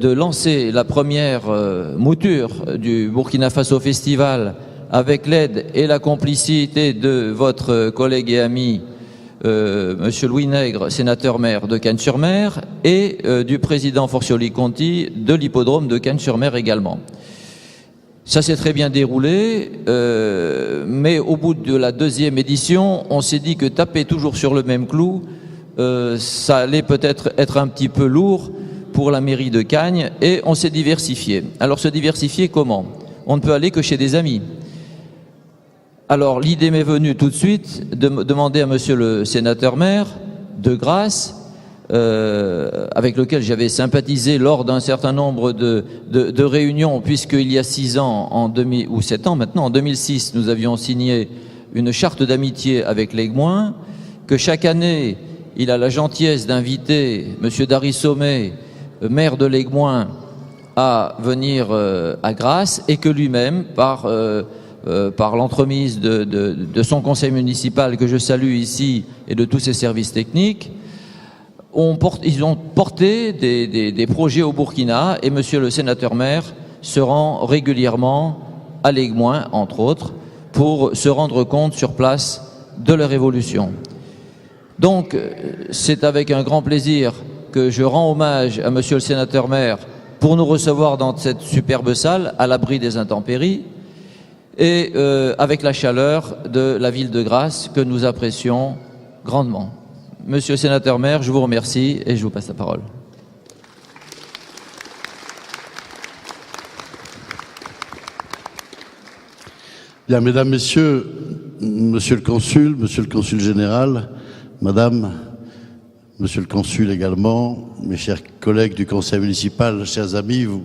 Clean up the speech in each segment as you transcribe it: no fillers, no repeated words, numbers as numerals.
de lancer la première mouture du Burkina Faso Festival avec l'aide et la complicité de votre collègue et ami Monsieur Louis Nègre, sénateur-maire de Cagnes-sur-Mer, et du président Forcioli-Conti de l'hippodrome de Cagnes-sur-Mer également. Ça s'est très bien déroulé, mais au bout de la deuxième édition, on s'est dit que taper toujours sur le même clou, ça allait peut-être être un petit peu lourd pour la mairie de Cagnes, et on s'est diversifié. Alors se diversifier comment? On ne peut aller que chez des amis. Alors l'idée m'est venue tout de suite de demander à monsieur le sénateur-maire de Grasse, avec lequel j'avais sympathisé lors d'un certain nombre de réunions, puisqu'il y a 6 ans, ou 7 ans maintenant, en 2006, nous avions signé une charte d'amitié avec l'Aigumoin, que chaque année, il a la gentillesse d'inviter monsieur Dari Sommet, maire de l'Aigumoin, à venir à Grasse, et que lui-même, par l'entremise de son conseil municipal, que je salue ici, et de tous ses services techniques, ils ont porté des projets au Burkina, et monsieur le sénateur-maire se rend régulièrement à l'Aigumoin, entre autres, pour se rendre compte sur place de leur évolution. Donc, c'est avec un grand plaisir que je rends hommage à monsieur le sénateur-maire pour nous recevoir dans cette superbe salle, à l'abri des intempéries, et avec la chaleur de la ville de Grasse que nous apprécions grandement. Monsieur le sénateur-maire, je vous remercie et je vous passe la parole. Bien, mesdames, messieurs, monsieur le consul général, madame, monsieur le consul également, mes chers collègues du conseil municipal, chers amis, vous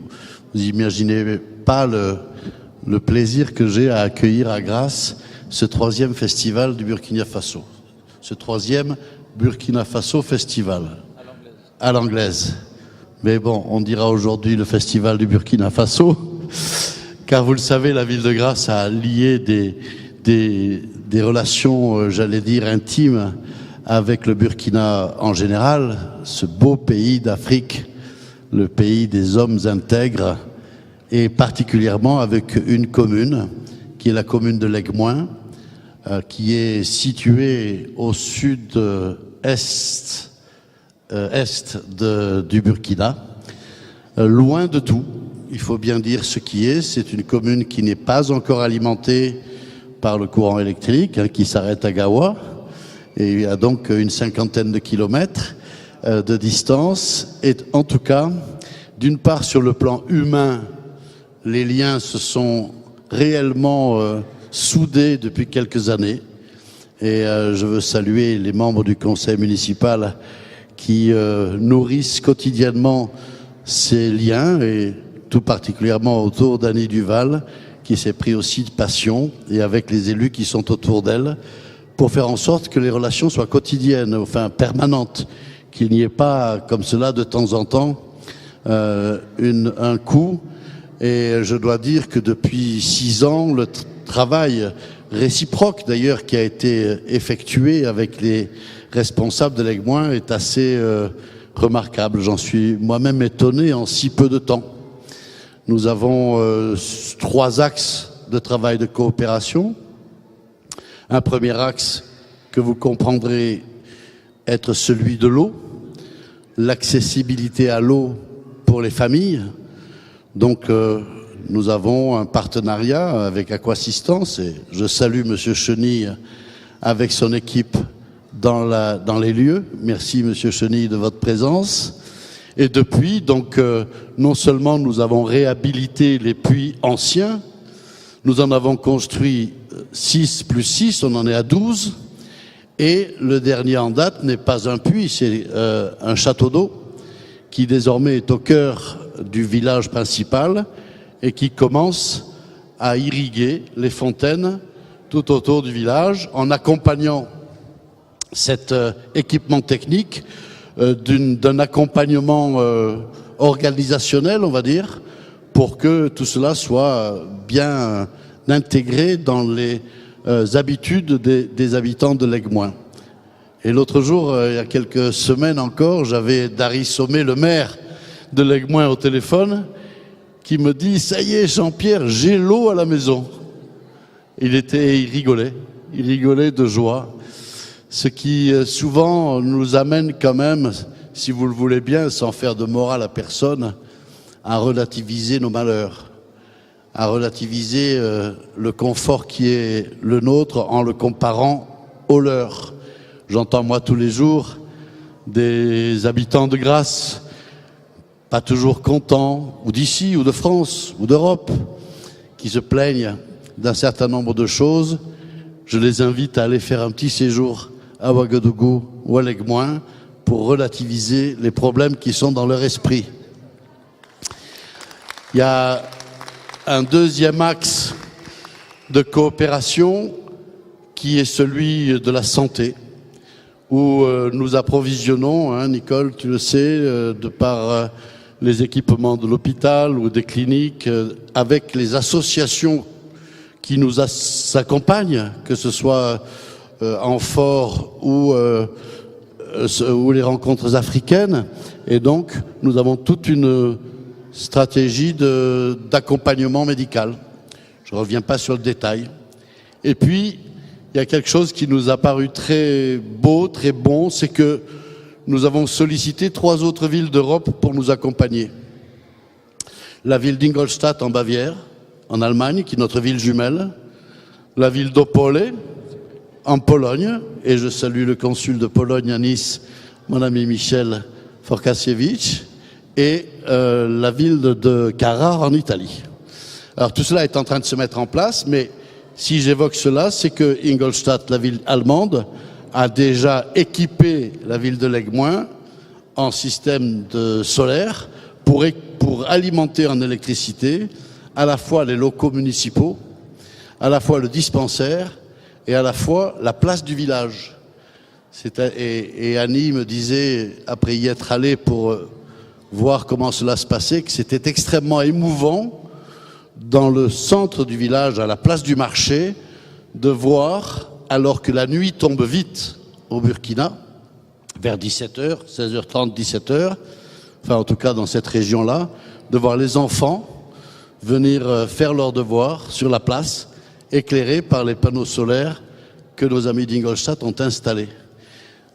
imaginez pas le plaisir que j'ai à accueillir à Grasse ce 3e festival du Burkina Faso. Ce 3e Burkina Faso Festival. À l'anglaise. Mais bon, on dira aujourd'hui le festival du Burkina Faso, car vous le savez, la ville de Grasse a lié des relations, j'allais dire, intimes avec le Burkina en général, ce beau pays d'Afrique, le pays des hommes intègres, et particulièrement avec une commune, qui est la commune de l'Aigumoin, qui est située au sud-est du Burkina, loin de tout, il faut bien dire ce qui est. C'est une commune qui n'est pas encore alimentée par le courant électrique, qui s'arrête à Gawa, et il y a donc une 50aine de kilomètres de distance. Et en tout cas, d'une part sur le plan humain, les liens se sont réellement soudés depuis quelques années, et je veux saluer les membres du conseil municipal qui nourrissent quotidiennement ces liens, et tout particulièrement autour d'Annie Duval, qui s'est pris aussi de passion, et avec les élus qui sont autour d'elle, pour faire en sorte que les relations soient quotidiennes, enfin permanentes, qu'il n'y ait pas comme cela de temps en temps un coup. Et je dois dire que depuis 6 ans, le travail réciproque d'ailleurs qui a été effectué avec les responsables de l'Aigumoin est assez remarquable. J'en suis moi-même étonné en si peu de temps. Nous avons 3 axes de travail de coopération. Un premier axe que vous comprendrez être celui de l'eau, l'accessibilité à l'eau pour les familles. Donc nous avons un partenariat avec Aquassistance, et je salue monsieur Chenille avec son équipe dans les lieux. Merci monsieur Chenille de votre présence. Et depuis, donc, non seulement nous avons réhabilité les puits anciens, nous en avons construit 6 plus 6, on en est à 12. Et le dernier en date n'est pas un puits, c'est un château d'eau qui désormais est au cœur du village principal et qui commence à irriguer les fontaines tout autour du village en accompagnant cet équipement technique d'un accompagnement organisationnel, on va dire, pour que tout cela soit bien intégré dans les habitudes des habitants de l'Aigumoin. Et l'autre jour, il y a quelques semaines encore, j'avais Dari Sommet, le maire de l'Aiguemoin au téléphone qui me dit « Ça y est, Jean-Pierre, j'ai l'eau à la maison ». Il rigolait de joie. Ce qui souvent nous amène quand même, si vous le voulez bien, sans faire de morale à personne, à relativiser nos malheurs, à relativiser le confort qui est le nôtre en le comparant au leur. J'entends moi tous les jours des habitants de Grasse, pas toujours contents, ou d'ici, ou de France, ou d'Europe, qui se plaignent d'un certain nombre de choses. Je les invite à aller faire un petit séjour à Ouagadougou ou à l'Aiguemoin pour relativiser les problèmes qui sont dans leur esprit. Il y a un deuxième axe de coopération qui est celui de la santé, où nous approvisionnons, Nicole, tu le sais, de par les équipements de l'hôpital ou des cliniques, avec les associations qui nous accompagnent, que ce soit Amphore ou les rencontres africaines. Et donc, nous avons toute une stratégie d'accompagnement médical. Je ne reviens pas sur le détail. Et puis, il y a quelque chose qui nous a paru très beau, très bon, c'est que nous avons sollicité 3 autres villes d'Europe pour nous accompagner. La ville d'Ingolstadt en Bavière, en Allemagne, qui est notre ville jumelle, la ville d'Opole, en Pologne, et je salue le consul de Pologne à Nice, mon ami Michel Forkasiewicz, et la ville de Carrare en Italie. Alors tout cela est en train de se mettre en place, mais si j'évoque cela, c'est que Ingolstadt, la ville allemande, a déjà équipé la ville de l'Aiguemoin en système solaire pour alimenter en électricité à la fois les locaux municipaux, à la fois le dispensaire et à la fois la place du village. Et Annie me disait, après y être allée pour voir comment cela se passait, que c'était extrêmement émouvant dans le centre du village, à la place du marché, de voir, alors que la nuit tombe vite au Burkina, vers 17h, 16h30, 17h, enfin en tout cas dans cette région-là, de voir les enfants venir faire leurs devoirs sur la place, éclairés par les panneaux solaires que nos amis d'Ingolstadt ont installés.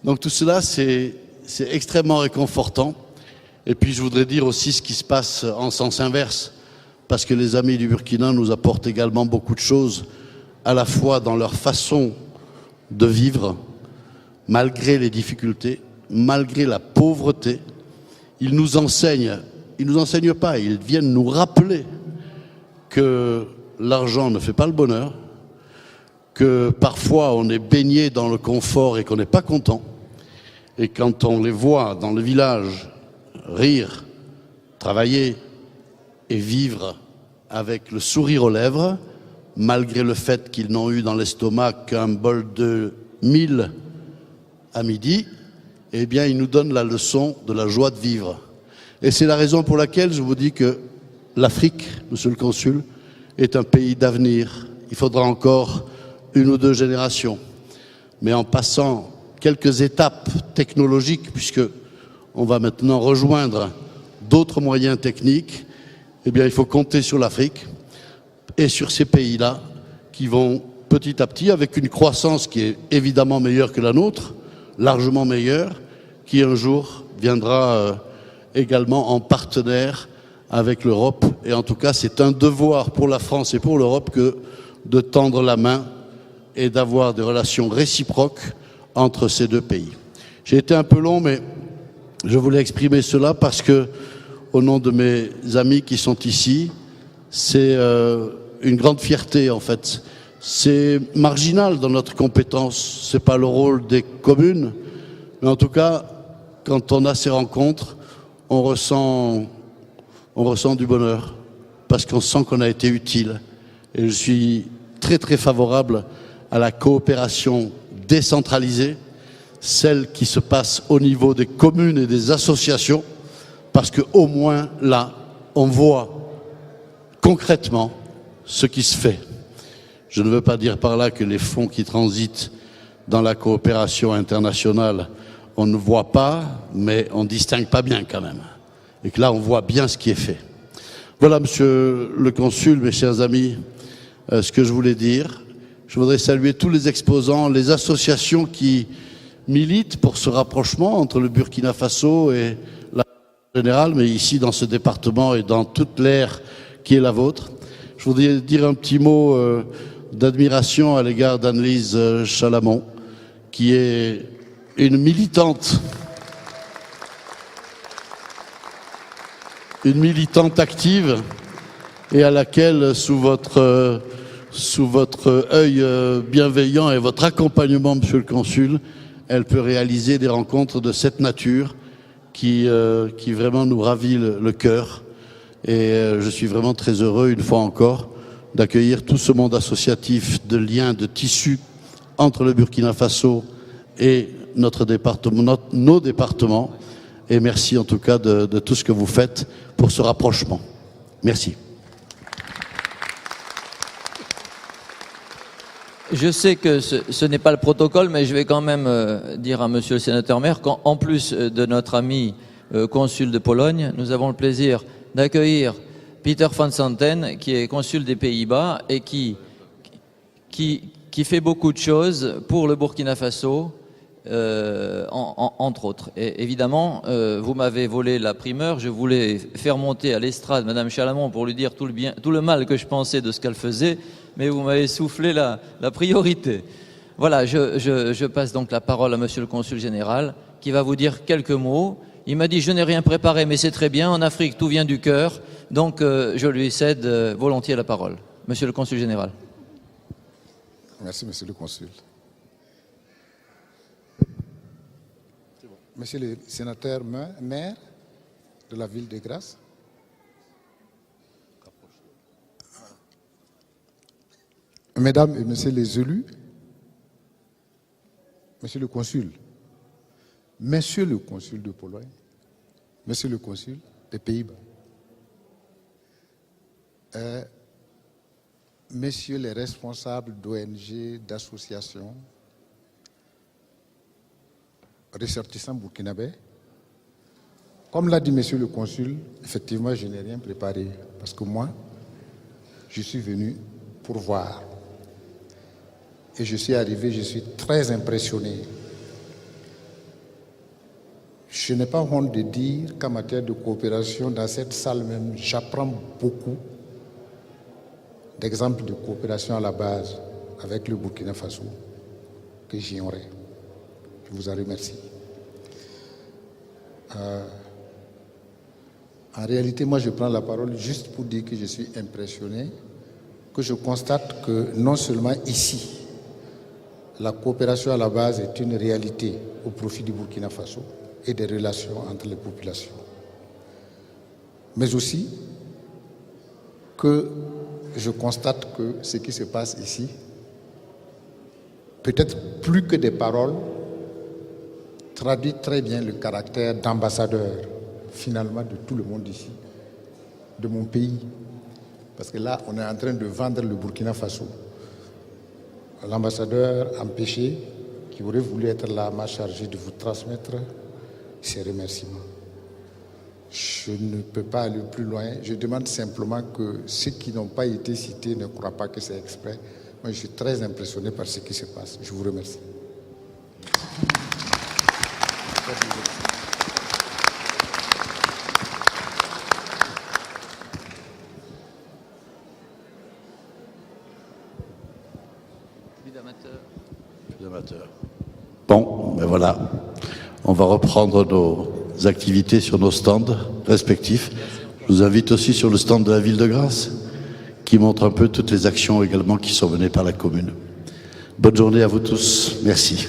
Donc tout cela, c'est extrêmement réconfortant. Et puis je voudrais dire aussi ce qui se passe en sens inverse, parce que les amis du Burkina nous apportent également beaucoup de choses, à la fois dans leur façon de vivre, malgré les difficultés, malgré la pauvreté. Ils nous enseignent pas, ils viennent nous rappeler que l'argent ne fait pas le bonheur, que parfois on est baigné dans le confort et qu'on n'est pas content. Et quand on les voit dans le village rire, travailler et vivre avec le sourire aux lèvres, malgré le fait qu'ils n'ont eu dans l'estomac qu'un bol de mil à midi, eh bien, ils nous donnent la leçon de la joie de vivre. Et c'est la raison pour laquelle je vous dis que l'Afrique, monsieur le consul, est un pays d'avenir. Il faudra encore 1 ou 2 générations. Mais en passant quelques étapes technologiques, puisque on va maintenant rejoindre d'autres moyens techniques, eh bien, il faut compter sur l'Afrique et sur ces pays-là qui vont petit à petit, avec une croissance qui est évidemment meilleure que la nôtre, largement meilleure, qui un jour viendra également en partenaire avec l'Europe. Et en tout cas, c'est un devoir pour la France et pour l'Europe que de tendre la main et d'avoir des relations réciproques entre ces 2 pays. J'ai été un peu long, mais je voulais exprimer cela parce que, au nom de mes amis qui sont ici, c'est une grande fierté en fait. C'est marginal dans notre compétence, c'est pas le rôle des communes, mais en tout cas, quand on a ces rencontres, on ressent du bonheur parce qu'on sent qu'on a été utile. Et je suis très très favorable à la coopération décentralisée, celle qui se passe au niveau des communes et des associations, parce qu'au moins là, on voit concrètement ce qui se fait. Je ne veux pas dire par là que les fonds qui transitent dans la coopération internationale, on ne voit pas, mais on ne distingue pas bien quand même. et que là, on voit bien ce qui est fait. Voilà, monsieur le consul, mes chers amis, ce que je voulais dire. Je voudrais saluer tous les exposants, les associations qui militent pour ce rapprochement entre le Burkina Faso et la générale, mais ici dans ce département et dans toute l'ère qui est la vôtre. Je voudrais dire un petit mot d'admiration à l'égard d'Annelise Chalamon, qui est une militante active et à laquelle, sous votre œil bienveillant et votre accompagnement, monsieur le consul, elle peut réaliser des rencontres de cette nature qui vraiment nous ravit le cœur. Et je suis vraiment très heureux, une fois encore, d'accueillir tout ce monde associatif, de liens, de tissus entre le Burkina Faso et notre département, nos départements. Et merci en tout cas de tout ce que vous faites pour ce rapprochement. Merci. Je sais que ce n'est pas le protocole, mais je vais quand même dire à monsieur le sénateur maire qu'en plus de notre ami consul de Pologne, nous avons le plaisir d'accueillir Peter van Santen, qui est consul des Pays-Bas et qui fait beaucoup de choses pour le Burkina Faso, entre autres. Et évidemment, vous m'avez volé la primeur. Je voulais faire monter à l'estrade Madame Chalamon pour lui dire tout le mal que je pensais de ce qu'elle faisait, mais vous m'avez soufflé la priorité. Voilà, je passe donc la parole à Monsieur le Consul Général, qui va vous dire quelques mots. Il m'a dit, je n'ai rien préparé, mais c'est très bien. En Afrique, tout vient du cœur. Donc, je lui cède volontiers la parole. Monsieur le Consul Général. Merci, Monsieur le Consul. Monsieur le sénateur maire de la ville de Grasse, Mesdames et Messieurs les élus, Monsieur le Consul, Monsieur le Consul de Pologne, Monsieur le Consul des Pays-Bas, Messieurs les responsables d'ONG, d'associations, ressortissants burkinabés, comme l'a dit Monsieur le Consul, effectivement, je n'ai rien préparé parce que moi, je suis venu pour voir. Et je suis arrivé, je suis très impressionné. Je n'ai pas honte de dire qu'en matière de coopération, dans cette salle même, j'apprends beaucoup d'exemples de coopération à la base avec le Burkina Faso que j'ignorais. Je vous en remercie. En réalité, moi, je prends la parole juste pour dire que je suis impressionné, que je constate que non seulement ici, la coopération à la base est une réalité au profit du Burkina Faso et des relations entre les populations, mais aussi que je constate que ce qui se passe ici, peut-être plus que des paroles, traduit très bien le caractère d'ambassadeur, finalement, de tout le monde ici, de mon pays. Parce que là, on est en train de vendre le Burkina Faso. L'ambassadeur empêché, qui aurait voulu être là, m'a chargé de vous transmettre ses remerciements. Je ne peux pas aller plus loin. Je demande simplement que ceux qui n'ont pas été cités ne croient pas que c'est exprès. Moi, je suis très impressionné par ce qui se passe. Je vous remercie. Bon, ben voilà, on va reprendre nos activités sur nos stands respectifs. Je vous invite aussi sur le stand de la ville de Grasse, qui montre un peu toutes les actions également qui sont menées par la commune. Bonne journée à vous tous. Merci.